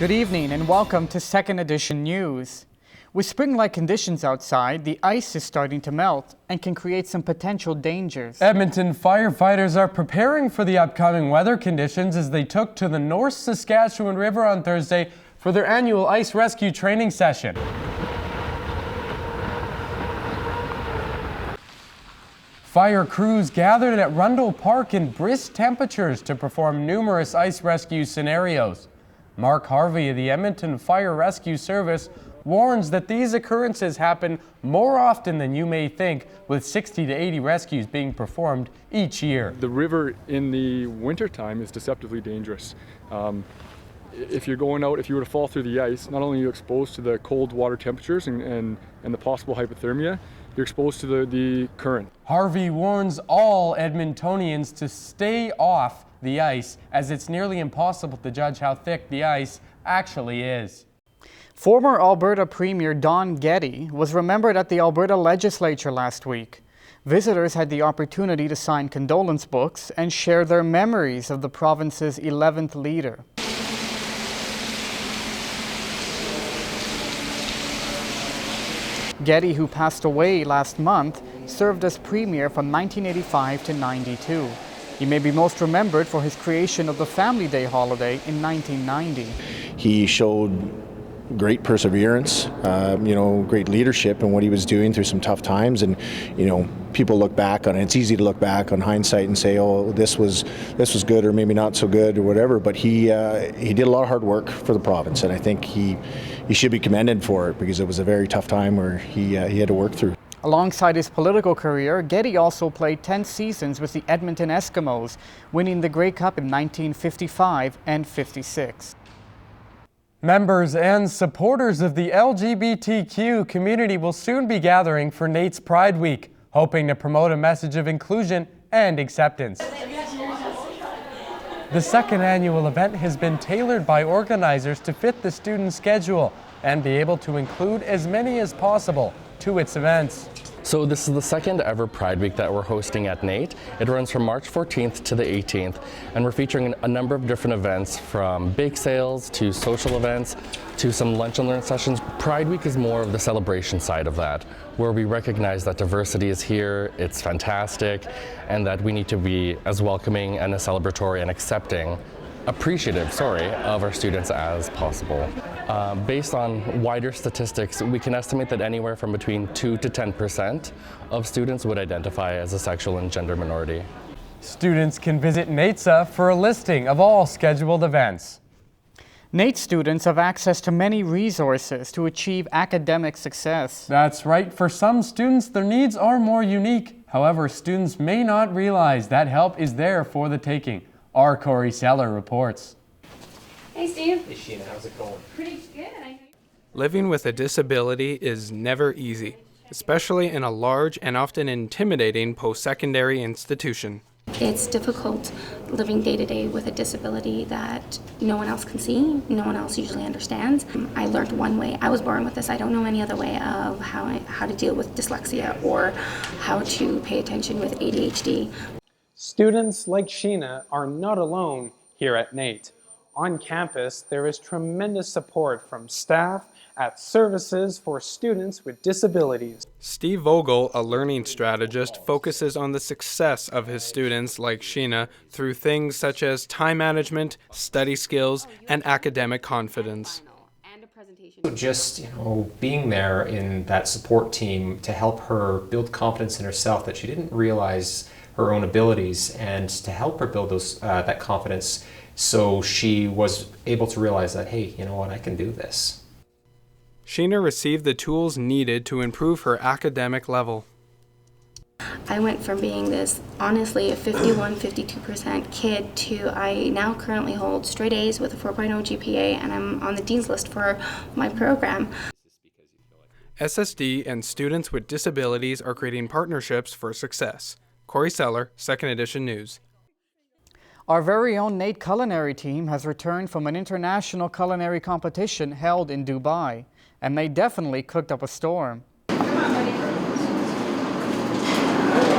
Good evening and welcome to Second Edition News. With spring-like conditions outside, the ice is starting to melt and can create some potential dangers. Edmonton firefighters are preparing for the upcoming weather conditions as they took to the North Saskatchewan River on Thursday for their annual ice rescue training session. Fire crews gathered at Rundle Park in brisk temperatures to perform numerous ice rescue scenarios. Mark Harvey of the Edmonton Fire Rescue Service warns that these occurrences happen more often than you may think, with 60 to 80 rescues being performed each year. The river in the wintertime is deceptively dangerous. If you're going out, if you were to fall through the ice, not only are you exposed to the cold water temperatures and the possible hypothermia, you're exposed to the current. Harvey warns all Edmontonians to stay off the ice, as it's nearly impossible to judge how thick the ice actually is. Former Alberta Premier Don Getty was remembered at the Alberta Legislature last week. Visitors had the opportunity to sign condolence books and share their memories of the province's 11th leader. Getty, who passed away last month, served as Premier from 1985 to 92. He may be most remembered for his creation of the Family Day holiday in 1990. He showed great perseverance, great leadership in what he was doing through some tough times, and people look back on it. It's easy to look back on hindsight and say, oh, this was good or maybe not so good or whatever, but he did a lot of hard work for the province, and I think he should be commended for it because it was a very tough time where he had to work through. Alongside his political career, Getty also played 10 seasons with the Edmonton Eskimos, winning the Grey Cup in 1955 and 56. Members and supporters of the LGBTQ community will soon be gathering for Nate's Pride Week, hoping to promote a message of inclusion and acceptance. The second annual event has been tailored by organizers to fit the student schedule and be able to include as many as possible to its events. So this is the second ever Pride Week that we're hosting at NATE. It runs from March 14th to the 18th, and we're featuring a number of different events, from bake sales to social events to some lunch and learn sessions. Pride Week is more of the celebration side of that, where we recognize that diversity is here, it's fantastic, and that we need to be as welcoming and as celebratory and appreciative of our students as possible. Based on wider statistics, we can estimate that anywhere from between 2 to 10% of students would identify as a sexual and gender minority. Students can visit NATSA for a listing of all scheduled events. NATE students have access to many resources to achieve academic success. That's right. For some students, their needs are more unique. However, students may not realize that help is there for the taking. Our Corey Seller reports. Hey Steve. Hey Sheena, how's it going? Pretty good. Living with a disability is never easy, especially in a large and often intimidating post-secondary institution. It's difficult living day to day with a disability that no one else can see, no one else usually understands. I learned one way. I was born with this. I don't know any other way of how to deal with dyslexia or how to pay attention with ADHD. Students like Sheena are not alone here at NATE. On campus, there is tremendous support from staff at Services for Students with Disabilities. Steve Vogel, a learning strategist, focuses on the success of his students like Sheena through things such as time management, study skills, and academic confidence. Just, being there in that support team to help her build confidence in herself that she didn't realize her own abilities, and to help her build that confidence so she was able to realize that, hey, you know what, I can do this. Sheena received the tools needed to improve her academic level. I went from being this, honestly, a 52% kid to I now currently hold straight A's with a 4.0 GPA, and I'm on the Dean's List for my program. SSD and students with disabilities are creating partnerships for success. Corey Seller, Second Edition News. Our very own NATE Culinary team has returned from an international culinary competition held in Dubai, and they definitely cooked up a storm.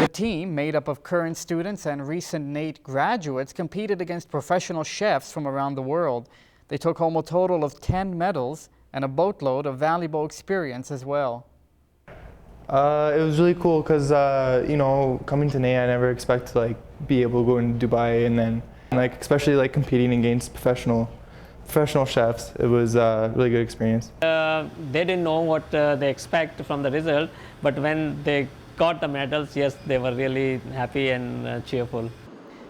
The team, made up of current students and recent NATE graduates, competed against professional chefs from around the world. They took home a total of 10 medals and a boatload of valuable experience as well. It was really cool because, you know, coming to NAIT, I never expected to be able to go into Dubai and then especially competing against professional chefs. It was a really good experience. They didn't know what they expect from the result, but when they got the medals, yes, they were really happy and cheerful.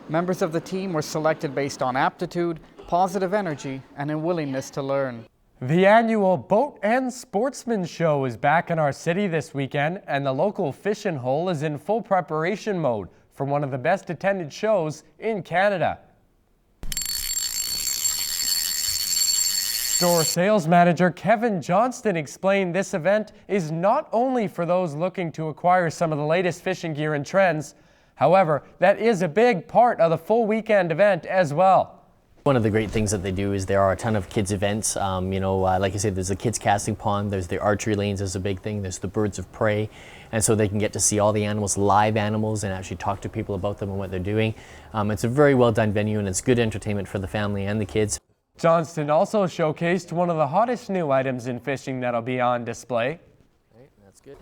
Members of the team were selected based on aptitude, positive energy, and a willingness to learn. The annual Boat and Sportsman Show is back in our city this weekend, and the local fishing hole is in full preparation mode for one of the best attended shows in Canada. Store sales manager Kevin Johnston explained this event is not only for those looking to acquire some of the latest fishing gear and trends. However, that is a big part of the full weekend event as well. One of the great things that they do is there are a ton of kids events. Like I said, there's a kids casting pond, there's the archery lanes is a big thing, there's the birds of prey, and so they can get to see all the animals, live animals, and actually talk to people about them and what they're doing. It's a very well done venue, and it's good entertainment for the family and the kids. Johnston also showcased one of the hottest new items in fishing that'll be on display.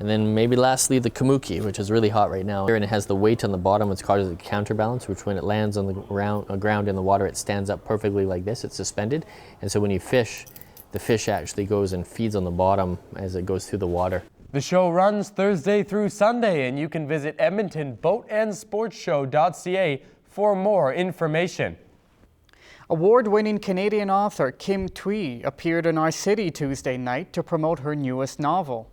And then maybe lastly the kamuki, which is really hot right now. And it has the weight on the bottom, it's called a counterbalance, which when it lands on the ground in the water, it stands up perfectly like this, it's suspended. And so when you fish, the fish actually goes and feeds on the bottom as it goes through the water. The show runs Thursday through Sunday, and you can visit edmontonboatandsportshow.ca for more information. Award-winning Canadian author Kim Thuy appeared in our city Tuesday night to promote her newest novel.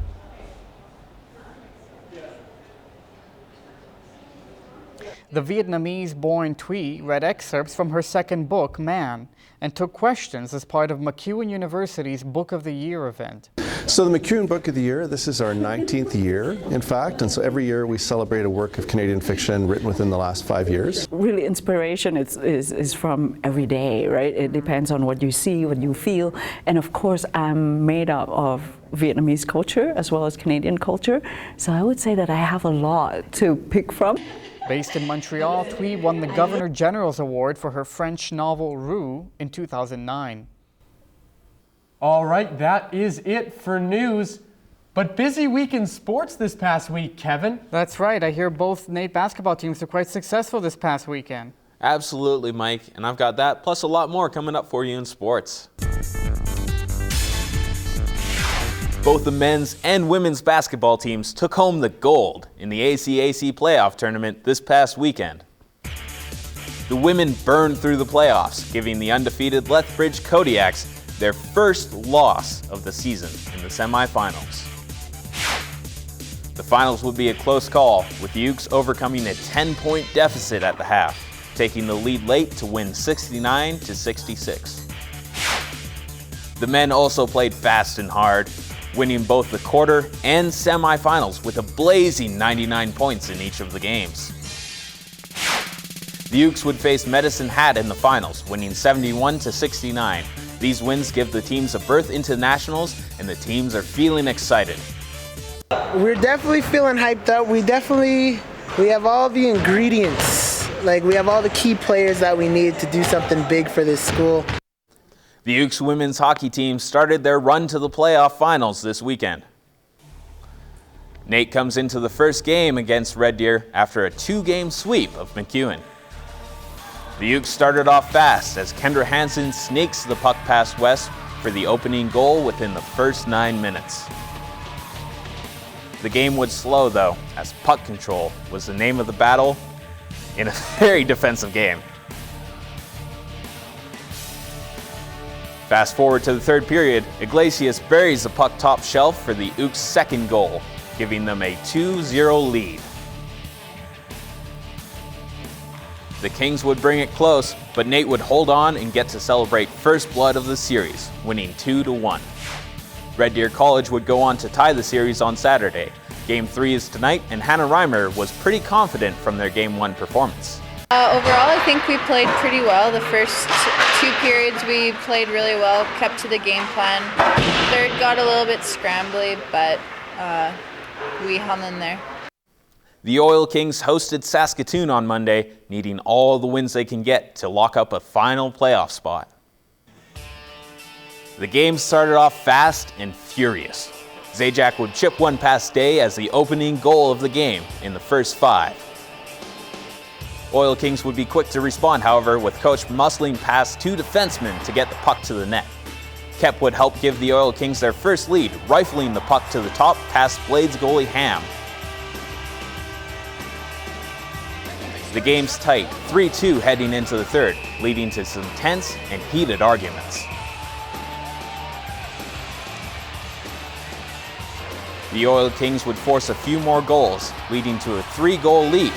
The Vietnamese-born Thuy read excerpts from her second book, Man, and took questions as part of MacEwan University's Book of the Year event. So the MacEwan Book of the Year, this is our 19th year, in fact, and so every year we celebrate a work of Canadian fiction written within the last 5 years. Really, inspiration is from every day, right? It depends on what you see, what you feel, and of course I'm made up of Vietnamese culture as well as Canadian culture, so I would say that I have a lot to pick from. Based in Montreal, Thuy won the Governor General's Award for her French novel Roux in 2009. All right, that is it for news. But busy week in sports this past week, Kevin. That's right. I hear both NAIT basketball teams were quite successful this past weekend. Absolutely, Mike. And I've got that, plus a lot more coming up for you in sports. Both the men's and women's basketball teams took home the gold in the ACAC playoff tournament this past weekend. The women burned through the playoffs, giving the undefeated Lethbridge Kodiaks their first loss of the season in the semifinals. The finals would be a close call, with the Ukes overcoming a 10-point deficit at the half, taking the lead late to win 69-66. The men also played fast and hard, winning both the quarter and semifinals with a blazing 99 points in each of the games. The Ukes would face Medicine Hat in the finals, winning 71-69. These wins give the teams a berth into nationals, and the teams are feeling excited. We're definitely feeling hyped up. We have all the ingredients. We have all the key players that we need to do something big for this school. The Ukes women's hockey team started their run to the playoff finals this weekend. NAIT comes into the first game against Red Deer after a 2-game sweep of MacEwan. The Ukes started off fast as Kendra Hansen sneaks the puck past West for the opening goal within the first 9 minutes. The game would slow though, as puck control was the name of the battle in a very defensive game. Fast forward to the third period, Iglesias buries the puck top shelf for the Ukes' second goal, giving them a 2-0 lead. The Kings would bring it close, but NAIT would hold on and get to celebrate first blood of the series, winning 2-1. Red Deer College would go on to tie the series on Saturday. Game 3 is tonight, and Hannah Reimer was pretty confident from their Game 1 performance. Overall, I think we played pretty well. The first 2 periods we played really well, kept to the game plan. Third got a little bit scrambly, but we hung in there. The Oil Kings hosted Saskatoon on Monday, needing all the wins they can get to lock up a final playoff spot. The game started off fast and furious. Zajac would chip one past Day as the opening goal of the game in the first 5. Oil Kings would be quick to respond, however, with Coach muscling past 2 defensemen to get the puck to the net. Kep would help give the Oil Kings their first lead, rifling the puck to the top past Blades goalie Ham. The game's tight, 3-2 heading into the third, leading to some tense and heated arguments. The Oil Kings would force a few more goals, leading to a 3-goal lead.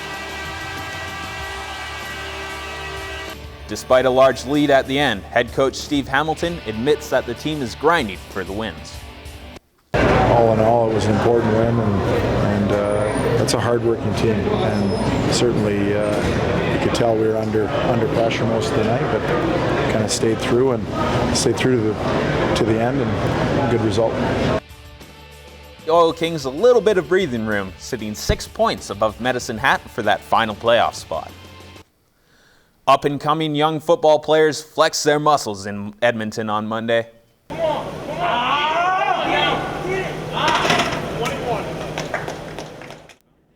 Despite a large lead at the end, head coach Steve Hamilton admits that the team is grinding for the wins. All in all, it was an important win, and it's a hard-working team. And certainly, you could tell we were under pressure most of the night, but kind of stayed through to the end, and good result. The Oil Kings a little bit of breathing room, sitting 6 points above Medicine Hat for that final playoff spot. Up-and-coming young football players flexed their muscles in Edmonton on Monday.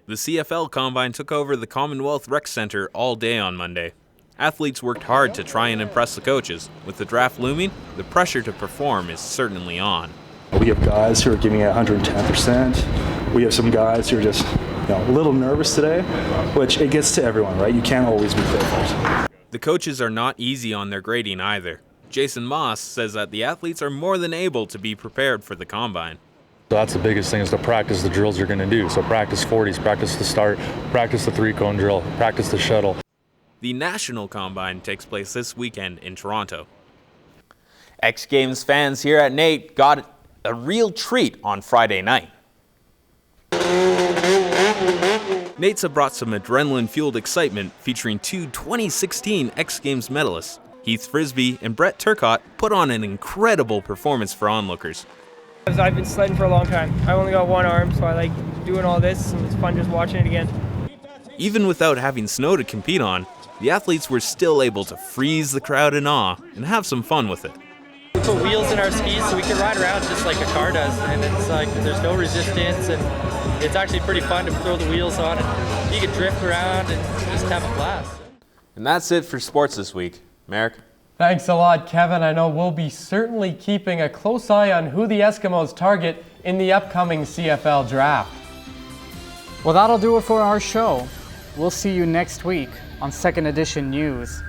The CFL Combine took over the Commonwealth Rec Centre all day on Monday. Athletes worked hard to try and impress the coaches. With the draft looming, the pressure to perform is certainly on. We have guys who are giving it 110%. We have some guys who are just a little nervous today, which it gets to everyone, right? You can't always be perfect. The coaches are not easy on their grading either. Jason Moss says that the athletes are more than able to be prepared for the Combine. That's the biggest thing, is to practice the drills you're going to do. So practice 40s, practice the start, practice the 3-cone drill, practice the shuttle. The National Combine takes place this weekend in Toronto. X Games fans here at Nate got a real treat on Friday night. Nate's brought some adrenaline-fueled excitement featuring 2 2016 X Games medalists. Heath Frisbee and Brett Turcott put on an incredible performance for onlookers. I've been sledding for a long time. I only got one arm, so I like doing all this, and it's fun just watching it again. Even without having snow to compete on, the athletes were still able to freeze the crowd in awe and have some fun with it. We put wheels in our skis so we can ride around just like a car does, and it's like there's no resistance, and it's actually pretty fun to throw the wheels on, and you can drift around and just have a blast. And that's it for sports this week. Merrick? Thanks a lot, Kevin. I know we'll be certainly keeping a close eye on who the Eskimos target in the upcoming CFL draft. Well, that'll do it for our show. We'll see you next week on Second Edition News.